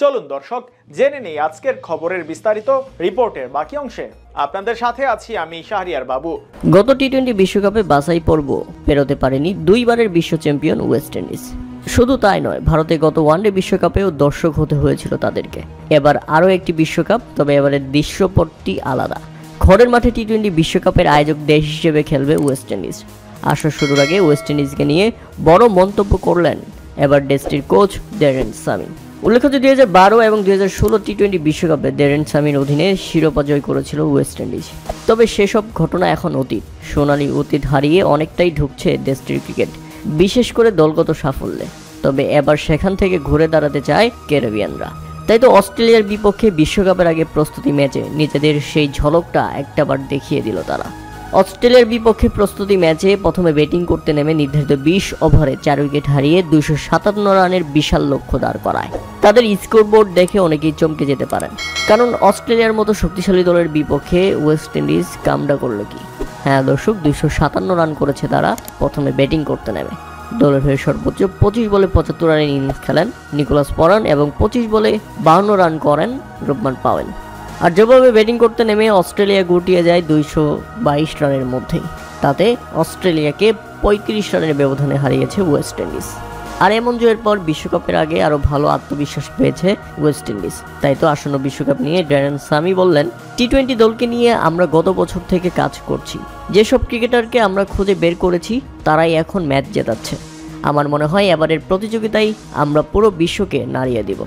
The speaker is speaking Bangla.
চলুন দর্শক জেনে নেই আজকের খবরের বিস্তারিত রিপোর্টের বাকি অংশে। আপনাদের সাথে আছি আমি শাহরিয়ার বাবু। গত টি-20 বিশ্বকাপে বাছাই পর্ব পেরোতে পারেনি দুইবারের বিশ্ব চ্যাম্পিয়ন ওয়েস্ট ইন্ডিজ। শুধু তাই নয়, ভারতে গত ওয়ানডে বিশ্বকাপেও দর্শক হতে হয়েছিল তাদেরকে। এবার আরও একটি বিশ্বকাপ, তবে এবারের দৃশ্যপটটি আলাদা। ঘরের মাঠে টি-20 বিশ্বকাপের আয়োজক দেশ হিসেবে খেলবে ওয়েস্ট ইন্ডিজ। আসর শুরুর আগে ওয়েস্ট ইন্ডিজকে নিয়ে বড় মন্তব্য করলেন এবার দেশটির কোচ ড্যারেন সামি। উল্লেখ্য, 2012 এবং 2016 টি-20 বিশ্বকাপে ড্যারেন সামির অধীনে শিরোপা জয় করেছিল ওয়েস্ট ইন্ডিজ। তবে সেসব ঘটনা এখন অতীত। সোনালী অতীত হারিয়ে অনেকটাই ঢুকছে দেশটির ক্রিকেট, বিশেষ করে দলগত সাফল্যে। তবে এবার সেখান থেকে ঘুরে দাঁড়াতে চায় ক্যারিবিয়ানরা। তাই তো অস্ট্রেলিয়ার বিপক্ষে বিশ্বকাপের আগে প্রস্তুতি ম্যাচে নিজেদের সেই ঝলকটা একটাবার দেখিয়ে দিল তারা। অস্ট্রেলিয়ার বিপক্ষে প্রস্তুতি ম্যাচে প্রথমে ব্যাটিং করতে নেমে নির্ধারিত 20 ওভারে 4 উইকেট হারিয়ে 257 রানের বিশাল লক্ষ্য দাঁড় করায়। তাদের স্কোরবোর্ড দেখে অনেকেই চমকে যেতে পারেন, কারণ অস্ট্রেলিয়ার মতো শক্তিশালী দলের বিপক্ষে ওয়েস্ট ইন্ডিজ কামডা করল কি? হ্যাঁ দর্শক, 257 রান করেছে তারা প্রথমে ব্যাটিং করতে নেমে। দলের হয়ে সর্বোচ্চ 25 বলে 75 রানের ইনিংস খেলেন নিকোলাস পরান এবং 25 বলে 52 রান করেন রুবমান পাওয়েল। আর যেভাবে ব্যাটিং করতে নেমে অস্ট্রেলিয়া গুটিয়ে যায় 222 রানের মধ্যেই। তাতে অস্ট্রেলিয়াকে 35 রানের ব্যবধানে হারিয়েছে ওয়েস্ট ইন্ডিজ। আর এমন জয়ের পর বিশ্বকাপের আগে আরও ভালো আত্মবিশ্বাস পেয়েছে ওয়েস্ট ইন্ডিজ। তাই তো আসন্ন বিশ্বকাপ নিয়ে ড্যারেন সামি বললেন, টি-20 দলকে নিয়ে আমরা গত বছর থেকে কাজ করছি। যেসব ক্রিকেটারকে আমরা খুঁজে বের করেছি তারাই এখন ম্যাচ জেতাচ্ছে। আমার মনে হয় এবারের প্রতিযোগিতায় আমরা পুরো বিশ্বকে নাড়িয়ে দিব।